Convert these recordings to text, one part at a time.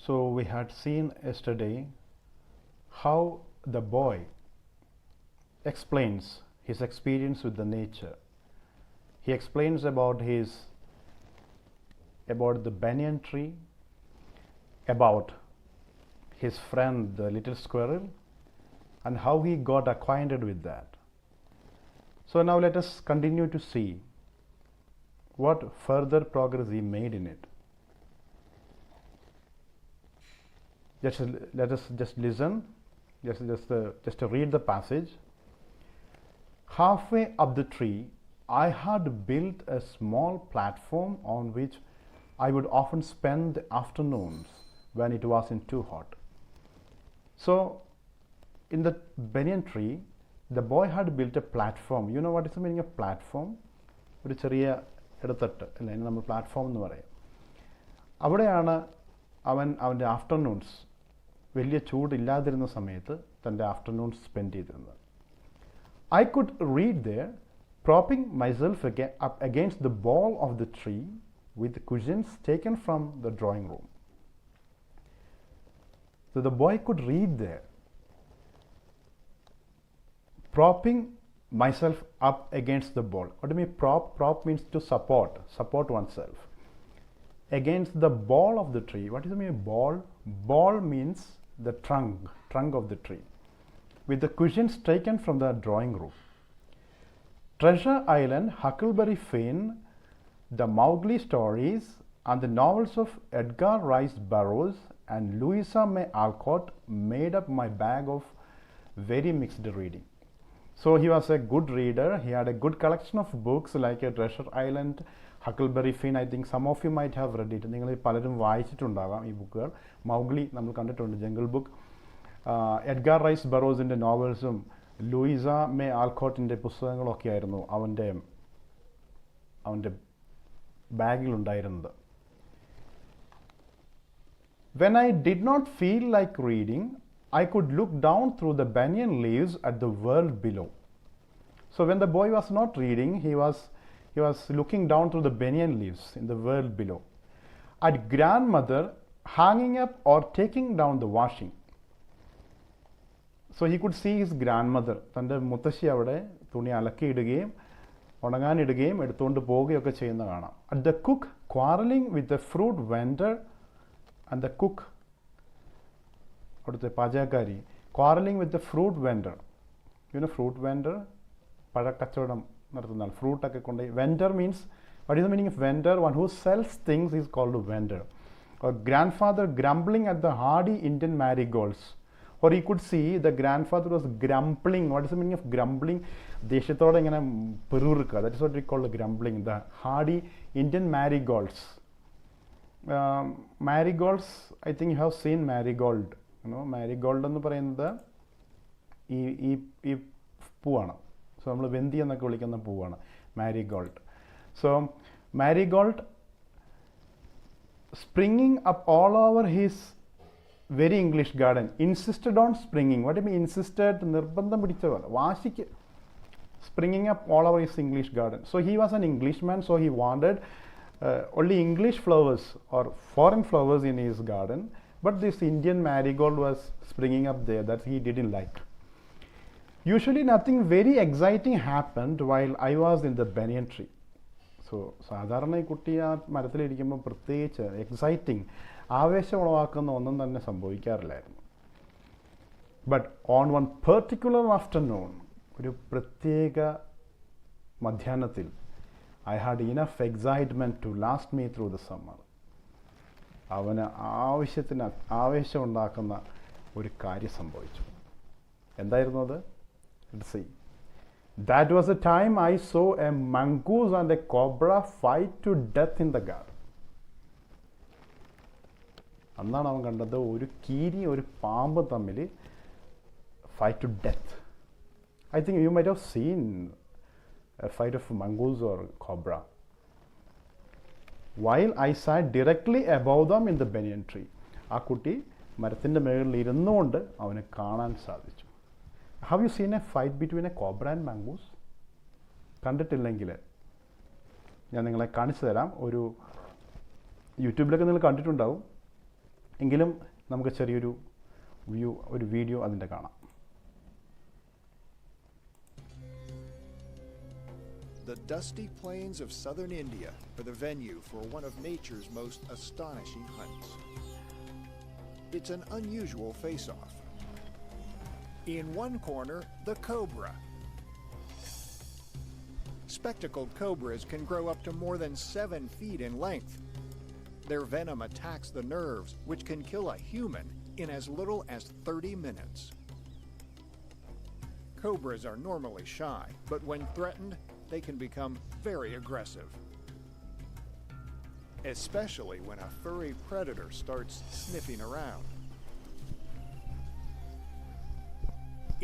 So we had seen yesterday how the boy explains his experience with the nature. He explains about the banyan tree, about his friend the little squirrel, and how he got acquainted with that. So now let us continue to see what further progress he made in it. Let us just listen, just to read the passage. Halfway up the tree, I had built a small platform on which I would often spend the afternoons when it wasn't too hot. So, in the banyan tree, the boy had built a platform. You know what is the meaning of platform? ഒരു ചെറിയ ഇടത്തട്ട് അല്ലേ, നമ്മൾ platform എന്ന് പറയും. അവിടെയാണ് അവൻ്റെ afternoons, വലിയ ചൂടില്ലാതിരുന്ന സമയത്ത് തൻ്റെ ആഫ്റ്റർനൂൺസ് സ്പെൻഡ് ചെയ്തിരുന്നത്. I could read there, propping myself up against the ball of the tree with cushions taken from the drawing room. So the boy could read there, propping myself up against the ball. What do you mean prop? Prop means to support oneself. Against the ball of the tree. What does it mean ball? Ball means the trunk of the tree, with the cushions taken from the drawing room. Treasure Island, Huckleberry Finn, the Mowgli stories, and the novels of Edgar Rice Burroughs and Louisa May Alcott made up my bag of very mixed reading. So he was a good reader. He had a good collection of books like a Treasure Island, Huckleberry Finn. I think some of you might have read it. നിങ്ങൾ പലരും വായിച്ചിട്ടുണ്ടാകാം ഈ ബുക്കുകൾ. Mowgli നമ്മൾ കണ്ടിട്ടുണ്ട്, jungle book. Edgar Rice ബറോസിൻ്റെ നോവൽസും Louisa May ആൽക്കോട്ടിൻ്റെ പുസ്തകങ്ങളൊക്കെ ആയിരുന്നു അവൻ്റെ ബാഗിലുണ്ടായിരുന്നത്. When I did not feel like reading, I could look down through the banyan leaves at the world below. So when the boy was not reading, he was looking down through the banyan leaves in the world below, at grandmother hanging up or taking down the washing. So he could see his grandmother, തൻ്റെ മുത്തശ്ശി അവിടെ തുണി അലക്കിയിടുകയും ഉണങ്ങാനിടുകയും എടുത്തുകൊണ്ട് പോവുകയൊക്കെ ചെയ്യുന്ന കാണാം. At the cook quarreling with the fruit vendor, and the cook, അവിടുത്തെ പാചകക്കാരി, quarreling with the fruit vendor. You know fruit vendor, പഴക്കച്ചവടം നടത്തുന്ന ആൾ, ഫ്രൂട്ടൊക്കെ കൊണ്ട്. Vendor means, what is the meaning of vendor? One who sells things is called a vendor. Or grandfather grumbling at the hardy Indian marigolds. Or he could see the grandfather was grumbling. What is the meaning of grumbling? ദേഷ്യത്തോടെ ഇങ്ങനെ പെറുറുക്കുക. That is what we call the grumbling. The hardy Indian marigolds. Marigolds, I think you have seen marigold. You know, marigold എന്ന് പറയുന്നത് ഈ പൂവാണ്. So നമ്മൾ വെന്തി എന്നൊക്കെ വിളിക്കുന്ന പൂവാണ് marigold. So marigold springing up all over his very English garden, insisted on springing. What do you mean insisted? നിർബന്ധം പിടിച്ചതാണ്, വാശിക്ക്. Springing up all over his English garden. So he was an Englishman, so he wanted only English flowers or foreign flowers in his garden, but this Indian marigold was springing up there that he didn't like. Usually nothing very exciting happened while I was in the banyan tree. So സാധാരണ ഈ കുട്ടി ആ മരത്തിലിരിക്കുമ്പോൾ പ്രത്യേകിച്ച് exciting, ആവേശം ഉളവാക്കുന്ന ഒന്നും തന്നെ സംഭവിക്കാറില്ലായിരുന്നു. But on one particular afternoon, ഒരു പ്രത്യേക മധ്യാഹ്നത്തിൽ, I had enough excitement to last me through the summer. അവന് ആവേശം ഉണ്ടാക്കുന്ന ഒരു കാര്യം സംഭവിച്ചു. എന്തായിരുന്നു അത്? Let's see. That was the time I saw a mongoose and a cobra fight to death in the garden. അന്നാണ് അവൻ കണ്ടത് ഒരു കീരി ഒരു പാമ്പ് തമ്മിൽ fight to death. I think you might have seen a fight of mongoose or cobra. While I sat directly above them in the banyan tree. ആ കുട്ടി മരത്തിൻ്റെ മുകളിൽ ഇരുന്നുകൊണ്ട് അവന് കാണാൻ സാധിച്ചു. Have you seen a fight between a cobra and mongoose? കണ്ടിട്ടില്ലെങ്കിൽ ഞാൻ നിങ്ങളെ കാണിച്ചു തരാം. ഒരു യൂട്യൂബിലൊക്കെ നിങ്ങൾ കണ്ടിട്ടുണ്ടാവും. എങ്കിലും നമുക്ക് ചെറിയൊരു ഒരു വീഡിയോ അതിൻ്റെ കാണാം. The dusty plains of southern India are the venue for one of nature's most astonishing hunts. It's an unusual face-off. In one corner, the cobra. Spectacled cobras can grow up to more than 7 feet in length. Their venom attacks the nerves, which can kill a human in as little as 30 minutes. Cobras are normally shy, but when threatened, they can become very aggressive, especially when a furry predator starts sniffing around.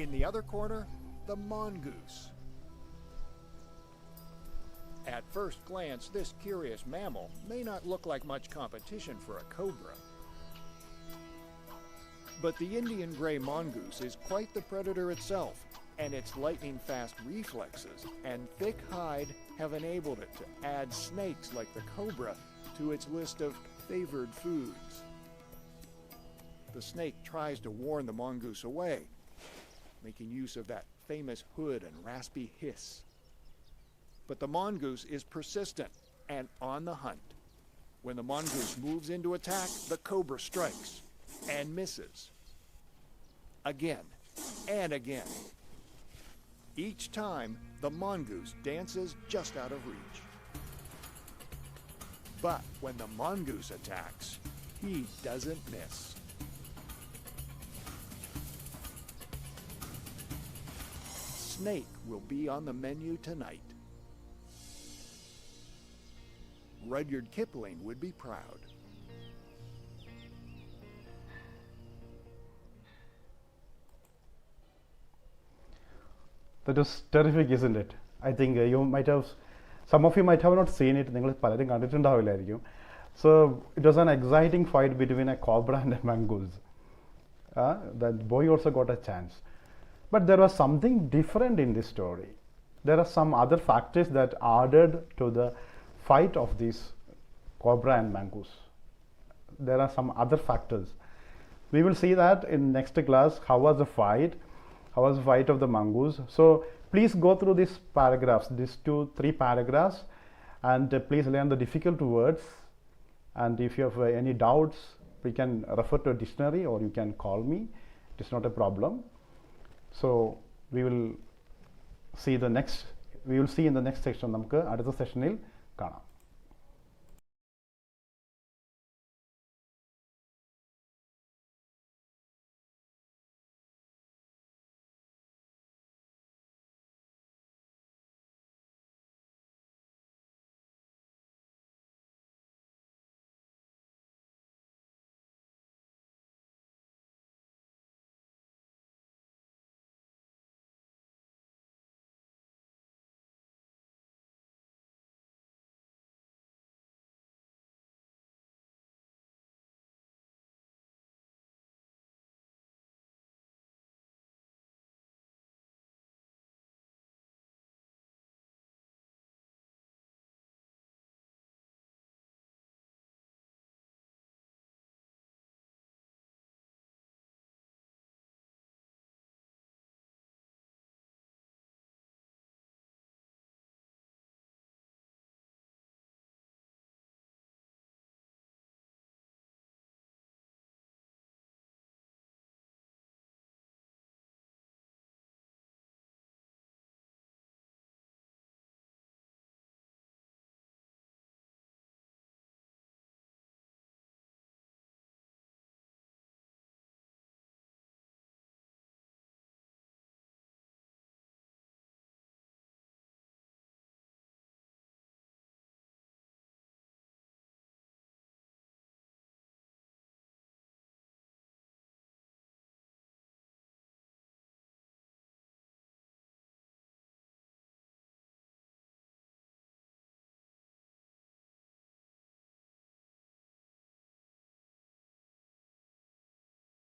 In the other corner, the mongoose. At first glance, this curious mammal may not look like much competition for a cobra. But the Indian gray mongoose is quite the predator itself, and its lightning-fast reflexes and thick hide have enabled it to add snakes like the cobra to its list of favored foods. The snake tries to warn the mongoose away, making use of that famous hood and raspy hiss. But the mongoose is persistent and on the hunt. When the mongoose moves into attack, the cobra strikes and misses. Again and again. Each time, the mongoose dances just out of reach. But when the mongoose attacks, he doesn't miss. Snake will be on the menu tonight. Rudyard Kipling would be proud. That was terrific, isn't it? I think some of you might have not seen it. നിങ്ങൾ പലരും കണ്ടിട്ടുണ്ടാവില്ലായിരിക്കും. So it was an exciting fight between a cobra and a mongoose. The boy also got a chance. But there was something different in this story. There are some other factors that added to the fight of this cobra and mongoose. There are some other factors. We will see that in next class. How was the fight of the mongoose? So please go through these paragraphs, these 2-3 paragraphs, and please learn the difficult words. And if you have any doubts, we can refer to a dictionary or you can call me. It is not a problem. So we will see in the next section. നമുക്ക് അടുത്ത സെഷനിൽ കാണാം.